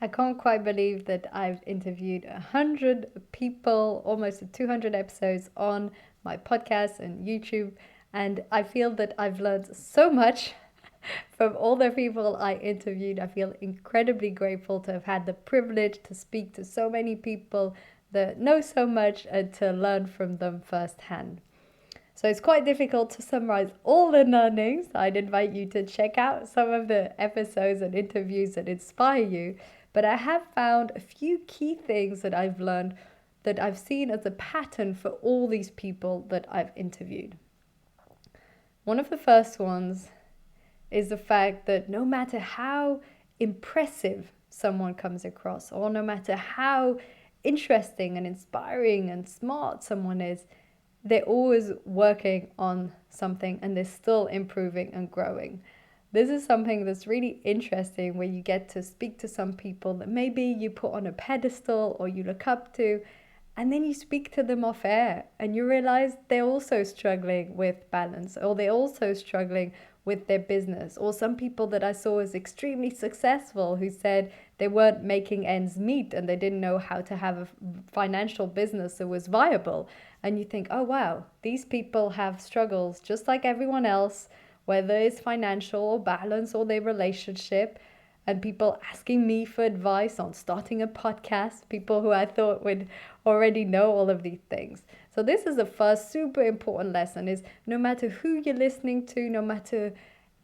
I can't quite believe that I've interviewed 100 people, almost 200 episodes on my podcast and YouTube. And I feel that I've learned so much from all the people I interviewed. I feel incredibly grateful to have had the privilege to speak to so many people that know so much and to learn from them firsthand. So it's quite difficult to summarize all the learnings. I'd invite you to check out some of the episodes and interviews that inspire you. But I have found a few key things that I've learned that I've seen as a pattern for all these people that I've interviewed. One of the first ones is the fact that no matter how impressive someone comes across, or no matter how interesting and inspiring and smart someone is, they're always working on something and they're still improving and growing. This is something that's really interesting where you get to speak to some people that maybe you put on a pedestal or you look up to, and then you speak to them off air and you realize they're also struggling with balance, or they're also struggling with their business. Or some people that I saw as extremely successful who said they weren't making ends meet and they didn't know how to have a financial business that was viable. And you think, oh wow, these people have struggles just like everyone else, whether it's financial or balance or their relationship. And people asking me for advice on starting a podcast, people who I thought would already know all of these things. So this is the first super important lesson, is no matter who you're listening to, no matter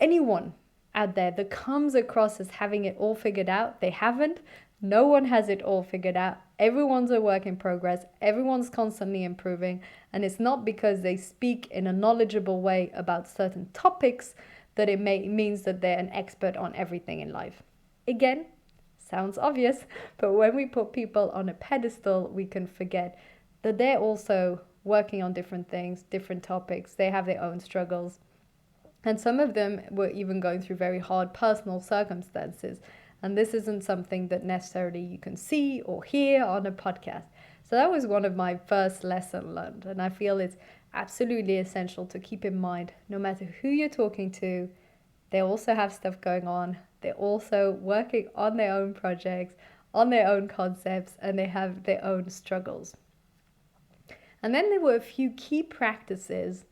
anyone out there that comes across as having it all figured out, they haven't. No one has it all figured out. Everyone's a work in progress. Everyone's constantly improving. And it's not because they speak in a knowledgeable way about certain topics that it means that they're an expert on everything in life. Again, sounds obvious, but when we put people on a pedestal, we can forget that they're also working on different things, different topics. They have their own struggles. And some of them were even going through very hard personal circumstances. And this isn't something that necessarily you can see or hear on a podcast. So that was one of my first lessons learned. And I feel it's absolutely essential to keep in mind, no matter who you're talking to, they also have stuff going on. They're also working on their own projects, on their own concepts, and they have their own struggles. And then there were a few key practices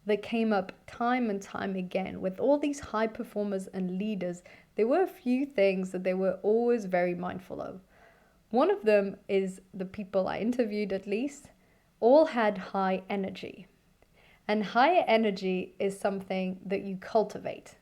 that came up time and time again with all these high performers and leaders. There were a few things that they were always very mindful of. One of them is the people I interviewed, at least, all had high energy. And higher energy is something that you cultivate.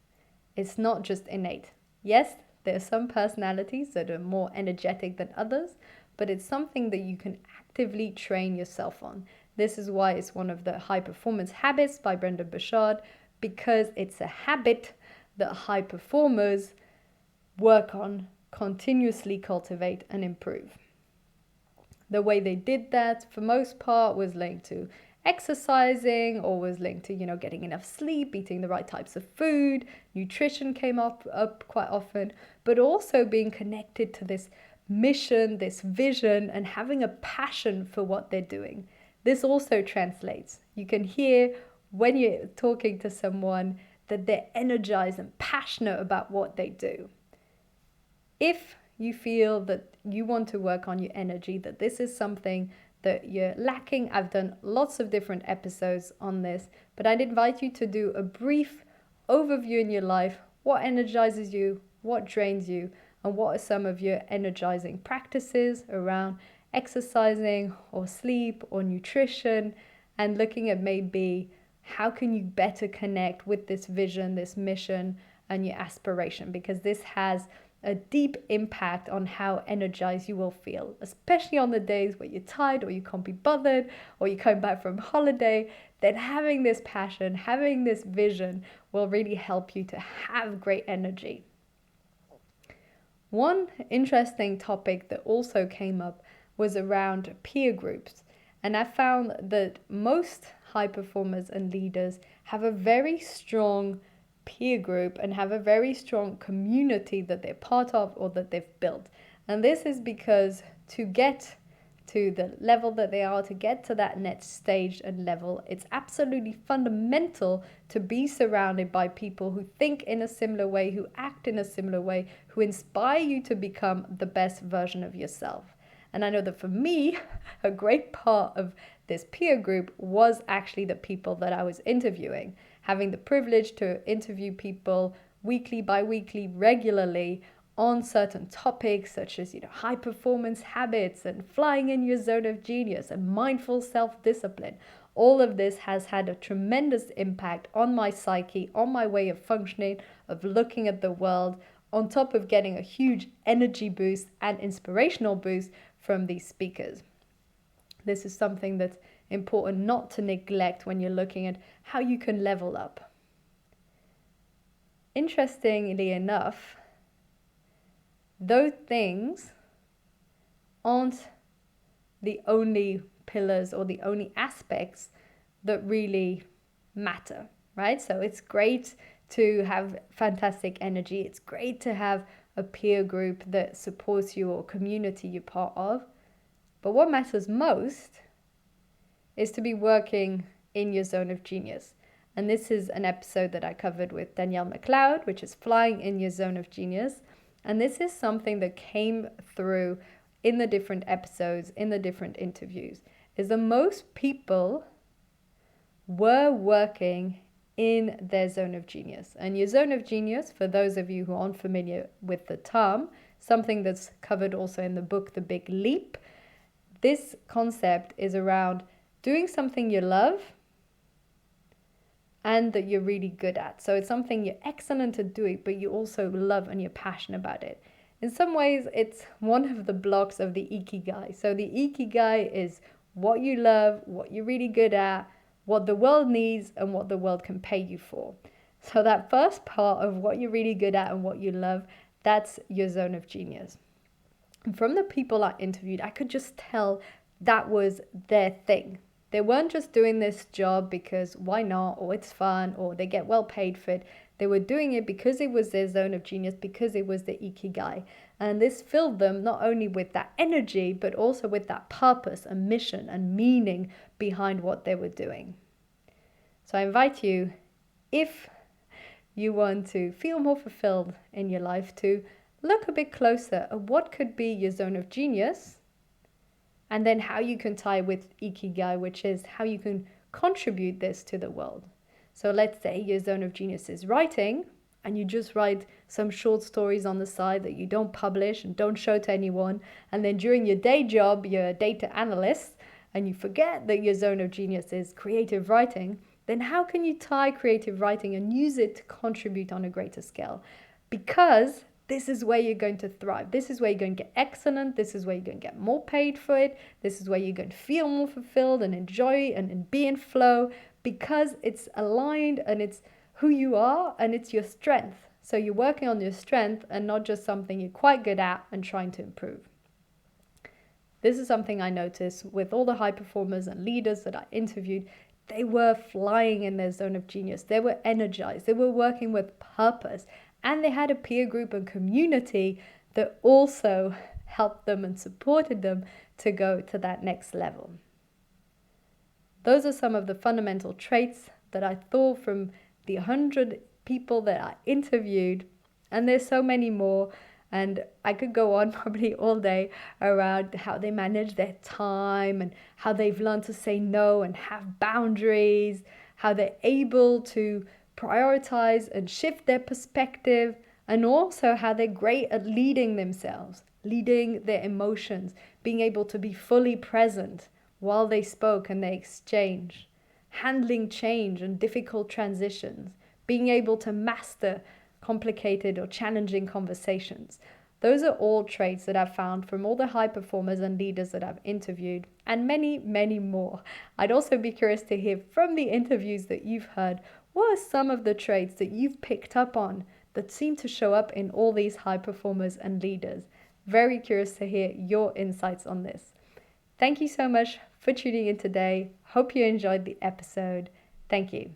It's not just innate. Yes, there are some personalities that are more energetic than others, but it's something that you can actively train yourself on. This is why it's one of the high performance habits by Brendon Burchard, because it's a habit that high performers work on, continuously cultivate and improve. The way they did that, for most part, was linked to exercising, or was linked to, getting enough sleep, eating the right types of food. Nutrition came up quite often, but also being connected to this mission, this vision, and having a passion for what they're doing. This also translates. You can hear when you're talking to someone that they're energized and passionate about what they do. If you feel that you want to work on your energy, that this is something that you're lacking, I've done lots of different episodes on this, but I'd invite you to do a brief overview in your life. What energizes you? What drains you? And what are some of your energizing practices around exercising or sleep or nutrition? And looking at maybe how can you better connect with this vision, this mission, and your aspiration, because this has a deep impact on how energized you will feel, especially on the days where you're tired or you can't be bothered or you come back from holiday. Then having this passion, having this vision will really help you to have great energy. One interesting topic that also came up was around peer groups. And I found that most high performers and leaders have a very strong peer group and have a very strong community that they're part of or that they've built. And this is because to get to the level that they are, to get to that next stage and level, it's absolutely fundamental to be surrounded by people who think in a similar way, who act in a similar way, who inspire you to become the best version of yourself. And I know that for me, a great part of this peer group was actually the people that I was interviewing. Having the privilege to interview people weekly, bi-weekly, regularly on certain topics such as, high performance habits and flying in your zone of genius and mindful self-discipline. All of this has had a tremendous impact on my psyche, on my way of functioning, of looking at the world, on top of getting a huge energy boost and inspirational boost from these speakers. This is something that's important not to neglect when you're looking at how you can level up. Interestingly enough, those things aren't the only pillars or the only aspects that really matter, right? So it's great to have fantastic energy. It's great to have a peer group that supports you or community you're part of. But what matters most is to be working in your zone of genius. And this is an episode that I covered with Danielle McLeod, which is flying in your zone of genius. And this is something that came through in the different episodes, in the different interviews, is that most people were working in their zone of genius. And your zone of genius, for those of you who aren't familiar with the term, something that's covered also in the book, The Big Leap, this concept is around doing something you love and that you're really good at. So it's something you're excellent at doing, but you also love and you're passionate about it. In some ways, it's one of the blocks of the ikigai. So the ikigai is what you love, what you're really good at, what the world needs, and what the world can pay you for. So that first part of what you're really good at and what you love, that's your zone of genius. And from the people I interviewed, I could just tell that was their thing. They weren't just doing this job because why not, or it's fun, or they get well paid for it. They were doing it because it was their zone of genius, because it was the ikigai. And this filled them not only with that energy, but also with that purpose and mission and meaning behind what they were doing. So I invite you, if you want to feel more fulfilled in your life, to look a bit closer at what could be your zone of genius, and then how you can tie with ikigai, which is how you can contribute this to the world. So let's say your zone of genius is writing, and you just write some short stories on the side that you don't publish and don't show to anyone. And then during your day job, you're a data analyst, and you forget that your zone of genius is creative writing. Then how can you tie creative writing and use it to contribute on a greater scale? Because this is where you're going to thrive. This is where you're going to get excellent. This is where you're going to get more paid for it. This is where you're going to feel more fulfilled and enjoy and be in flow, because it's aligned and it's who you are and it's your strength. So you're working on your strength and not just something you're quite good at and trying to improve. This is something I noticed with all the high performers and leaders that I interviewed. They were flying in their zone of genius. They were energized. They were working with purpose. And they had a peer group and community that also helped them and supported them to go to that next level. Those are some of the fundamental traits that I thought from the 100 people that I interviewed. And there's so many more. And I could go on probably all day around how they manage their time and how they've learned to say no and have boundaries, how they're able to prioritize and shift their perspective, and also how they're great at leading themselves, leading their emotions, being able to be fully present while they spoke and they exchanged, handling change and difficult transitions, being able to master complicated or challenging conversations. Those are all traits that I've found from all the high performers and leaders that I've interviewed, and many, many more. I'd also be curious to hear from the interviews that you've heard, what are some of the traits that you've picked up on that seem to show up in all these high performers and leaders? Very curious to hear your insights on this. Thank you so much for tuning in today. Hope you enjoyed the episode. Thank you.